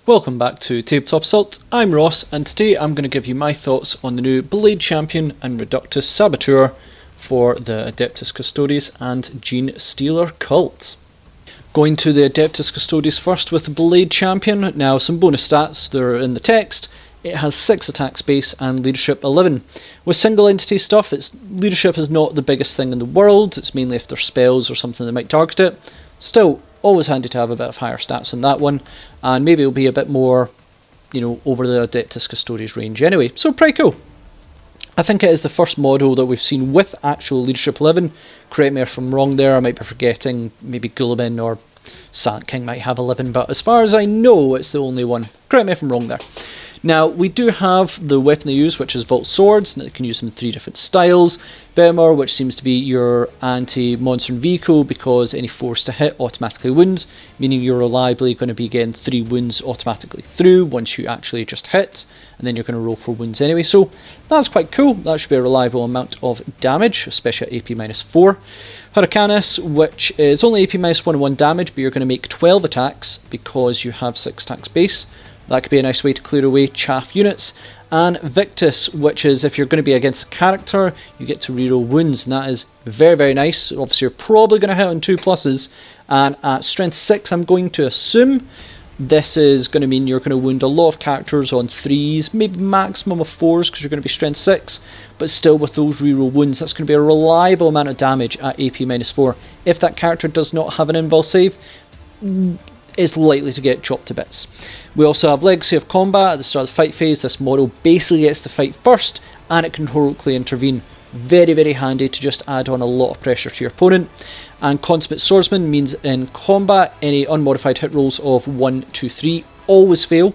Welcome back to Tabletop Assault. I'm Ross, and today I'm going to give you my thoughts on the new Blade Champion and Reductus Saboteur for the Adeptus Custodes and Genestealer cult. Going to the Adeptus Custodes first with the Blade Champion. Now, some bonus stats, they're in the text. It has 6 attack space and leadership 11. With single entity stuff, its leadership is not the biggest thing in the world. It's mainly if there's spells or something that might target it. Still, always handy to have a bit of higher stats on that one, and maybe it'll be a bit more, over the Adeptus Custodes range anyway. So pretty cool. I think it is the first model that we've seen with actual leadership 11. Correct me if I'm wrong there, I might be forgetting, maybe Gulliman or Sand King might have 11, but as far as I know, it's the only one. Correct me if I'm wrong there. Now, we do have the weapon they use, which is Vault Swords, and you can use them in 3 different styles. Behemoth, which seems to be your anti-monster vehicle, because any force to hit automatically wounds, meaning you're reliably going to be getting 3 wounds automatically through once you actually just hit, and then you're going to roll for wounds anyway. So that's quite cool. That should be a reliable amount of damage, especially at AP -4. Hurricanus, which is only AP -1 and 1 damage, but you're going to make 12 attacks because you have 6 attack space. That could be a nice way to clear away chaff units. And Victus, which is if you're going to be against a character, you get to reroll wounds, and that is very, very nice. Obviously, you're probably going to hit on 2+, and at strength 6, I'm going to assume this is going to mean you're going to wound a lot of characters on 3s, maybe maximum of 4s because you're going to be strength 6, but still with those reroll wounds, that's going to be a reliable amount of damage at AP -4. If that character does not have an invul save, is likely to get chopped to bits. We also have Legacy of Combat at the start of the fight phase. This model basically gets to fight first, and it can heroically intervene. Very, very handy to just add on a lot of pressure to your opponent. And Consummate Swordsman means in combat, any unmodified hit rolls of 1, 2, 3 always fail,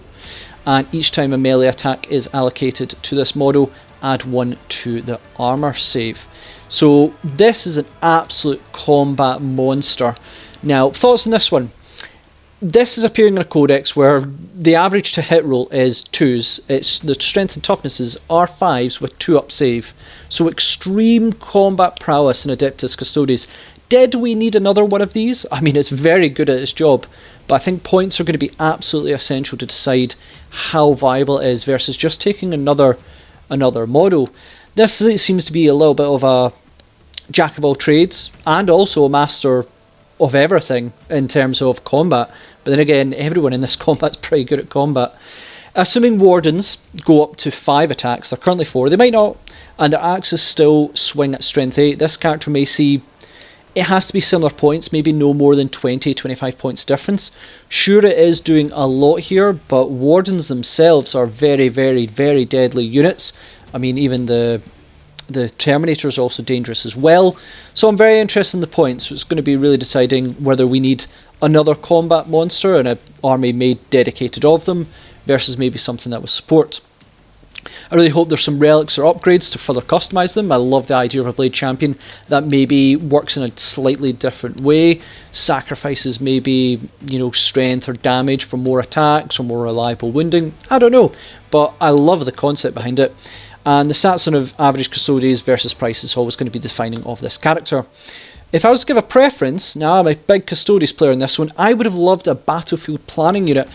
and each time a melee attack is allocated to this model, add 1 to the armor save. So this is an absolute combat monster. Now, thoughts on this one? This is appearing in a codex where the average to hit roll is 2s. It's the strength and toughnesses are 5s with 2 up save. So extreme combat prowess in Adeptus Custodes. Did we need another one of these? I mean, it's very good at its job, but I think points are going to be absolutely essential to decide how viable it is versus just taking another model. This seems to be a little bit of a jack of all trades and also a master of everything in terms of combat, but then again, everyone in this combat's pretty good at combat. Assuming Wardens go up to 5 attacks, they're currently 4, they might not, and their axes still swing at strength 8, this character may see, it has to be similar points, maybe no more than 20-25 points difference. Sure, it is doing a lot here, but Wardens themselves are very, very, very deadly units. I mean, even the Terminator is also dangerous as well. So I'm very interested in the points. So it's going to be really deciding whether we need another combat monster and an army made dedicated of them versus maybe something that was support. I really hope there's some relics or upgrades to further customize them. I love the idea of a Blade Champion that maybe works in a slightly different way, sacrifices maybe, strength or damage for more attacks or more reliable wounding. I don't know, but I love the concept behind it. And the stats on average Custodes versus price is always going to be defining of this character. If I was to give a preference, now I'm a big Custodes player in this one, I would have loved a battlefield planning unit.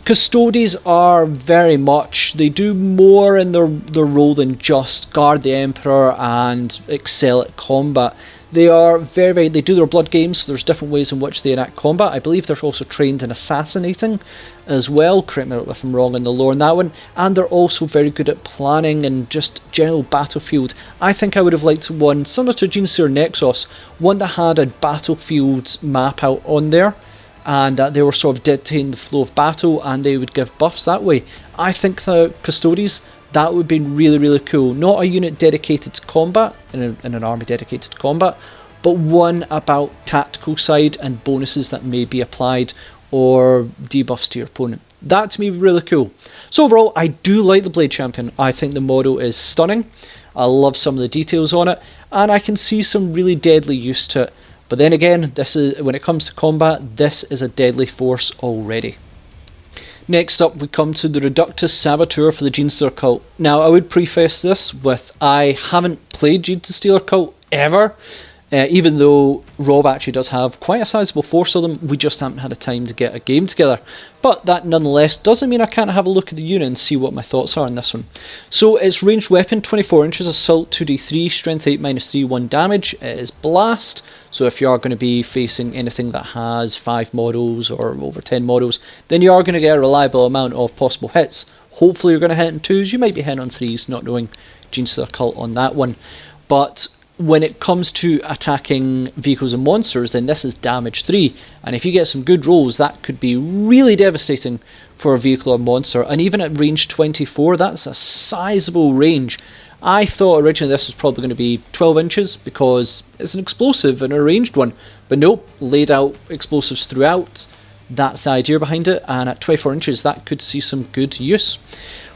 Custodes are very much, they do more in their role than just guard the Emperor and excel at combat. They are they do their blood games, so there's different ways in which they enact combat. I believe they're also trained in assassinating as well, correct me if I'm wrong in the lore on that one, and they're also very good at planning and just general battlefield. I think I would have liked one similar to Genestealer Nexus, one that had a battlefield map out on there, and that they were sort of dictating the flow of battle and they would give buffs that way. I think the Custodes, that would be really, really cool. Not a unit dedicated to combat, in an army dedicated to combat, but one about tactical side and bonuses that may be applied or debuffs to your opponent. That to me would be really cool. So overall, I do like the Blade Champion. I think the model is stunning. I love some of the details on it, and I can see some really deadly use to it. But then again, this is when it comes to combat, this is a deadly force already. Next up, we come to the Reductus Saboteur for the Genestealer cult. Now, I would preface this with I haven't played Genestealer cult ever. Even though Rob actually does have quite a sizable force of them, we just haven't had a time to get a game together. But that nonetheless doesn't mean I can't have a look at the unit and see what my thoughts are on this one. So it's ranged weapon, 24 inches, assault 2d3, strength 8, -3, 1 damage. It is blast, so if you are going to be facing anything that has 5 models or over 10 models, then you are going to get a reliable amount of possible hits. Hopefully you're going to hit in 2s, you might be hitting on 3s, not knowing Genestealer Cult on that one. But when it comes to attacking vehicles and monsters, then this is damage 3, and if you get some good rolls, that could be really devastating for a vehicle or monster. And even at range 24, that's a sizable range. I thought originally this was probably going to be 12 inches because it's an explosive and a ranged one, but nope, laid out explosives throughout. That's the idea behind it, and at 24 inches that could see some good use.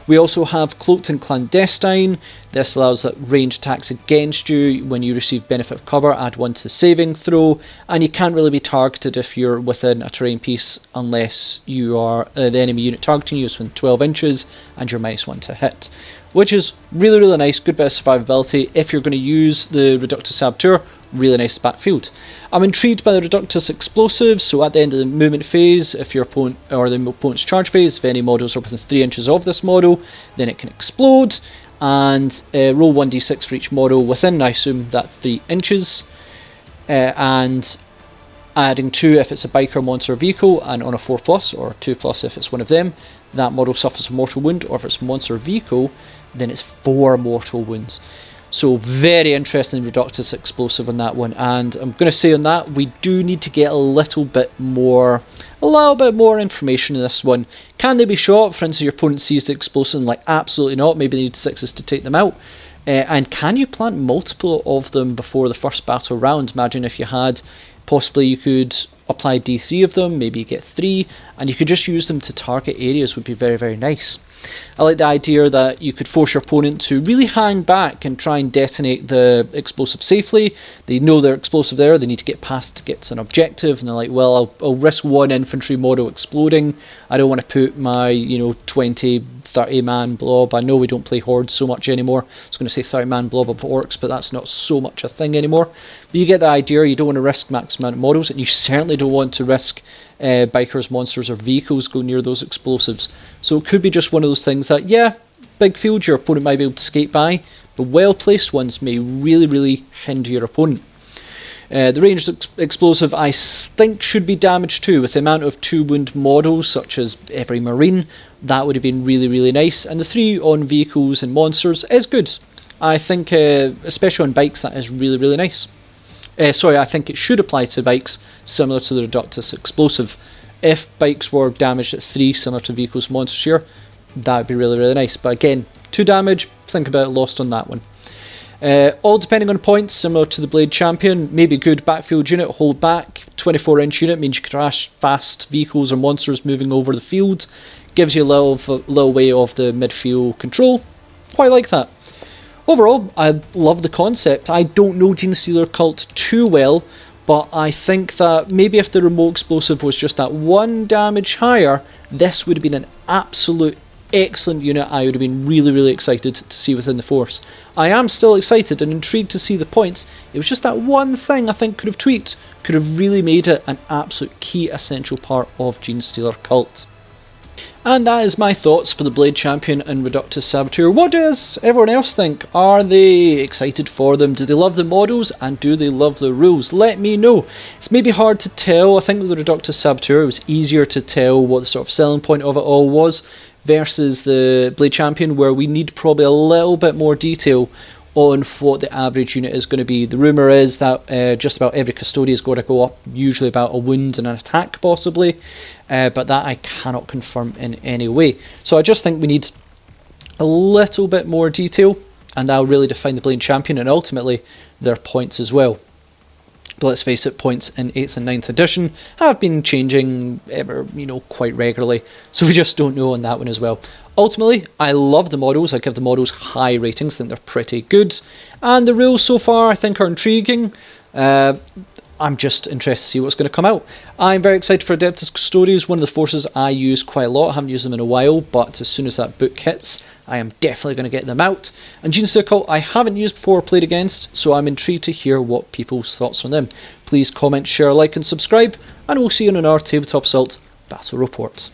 We also have Cloaked and Clandestine. This allows ranged attacks against you. When you receive benefit of cover, add 1 to saving throw, and you can't really be targeted if you're within a terrain piece unless you are the enemy unit targeting you is within 12 inches and you're -1 to hit, which is really, really nice. Good bit of survivability. If you're going to use the Reductus Saboteur, really nice backfield. I'm intrigued by the Reductus explosives, so at the end of the movement phase, if your opponent or the opponent's charge phase, if any models are within 3 inches of this model, then it can explode, and roll 1d6 for each model within, I assume, that 3 inches, and adding 2 if it's a biker, monster, or vehicle, and on a 4+ or 2+ if it's one of them, that model suffers a mortal wound, or if it's monster or vehicle, then it's 4 mortal wounds. So very interesting Reductus explosive on that one, and I'm going to say on that we do need to get a little bit more information in this one. Can they be shot? For instance, your opponent sees the explosive and like, absolutely not, maybe they need 6s to take them out. And can you plant multiple of them before the first battle round? Imagine if you had, possibly you could apply D3 of them, maybe you get 3, and you could just use them to target areas, would be very, very nice. I like the idea that you could force your opponent to really hang back and try and detonate the explosive safely. They know they're explosive there, they need to get past to get to an objective, and they're like, well, I'll risk 1 infantry model exploding. I don't want to put my 20, 30 man blob. I know we don't play hordes so much anymore. I was going to say 30 man blob of orcs, but that's not so much a thing anymore. But you get the idea, you don't want to risk max amount of models, and you certainly don't want to risk bikers, monsters, or vehicles go near those explosives. So it could be just one of those things that, yeah, big field, your opponent might be able to skate by, but well placed ones may really, really hinder your opponent. The ranged explosive I think should be damage 2, with the amount of 2 wound models such as every marine. That would have been really, really nice, and the 3 on vehicles and monsters is good. I think especially on bikes that is really, really nice. I think it should apply to bikes, similar to the Reductus explosive. If bikes were damaged at 3, similar to vehicles and monsters here, that would be really, really nice. But again, 2 damage, think about it, lost on that one. All depending on points, similar to the Blade Champion. Maybe good backfield unit, hold back. 24-inch unit means you can crash fast vehicles or monsters moving over the field. Gives you a little way of the midfield control. Quite like that. Overall, I love the concept. I don't know Genestealer Cult too well, but I think that maybe if the remote explosive was just that 1 damage higher, this would have been an absolute excellent unit. I would have been really, really excited to see within the force. I am still excited and intrigued to see the points. It was just that one thing I think could have tweaked, could have really made it an absolute key essential part of Genestealer Cult. And that is my thoughts for the Blade Champion and Reductus Saboteur. What does everyone else think? Are they excited for them? Do they love the models? And do they love the rules? Let me know. It's maybe hard to tell. I think with the Reductus Saboteur it was easier to tell what the sort of selling point of it all was, versus the Blade Champion, where we need probably a little bit more detail on what the average unit is going to be. The rumour is that just about every custodian is going to go up, usually about a wound and an attack possibly, but that I cannot confirm in any way. So I just think we need a little bit more detail, and that'll really define the Blade Champion and ultimately their points as well. But let's face it, points in 8th and 9th edition have been changing quite regularly, so we just don't know on that one as well. Ultimately, I love the models. I give the models high ratings. I think they're pretty good. And the rules so far I think are intriguing. I'm just interested to see what's going to come out. I'm very excited for Adeptus Custodes, one of the forces I use quite a lot. I haven't used them in a while, but as soon as that book hits, I am definitely going to get them out. And Gene Stealer Cult I haven't used before or played against, so I'm intrigued to hear what people's thoughts on them. Please comment, share, like and subscribe, and we'll see you in our Tabletop Assault Battle Report.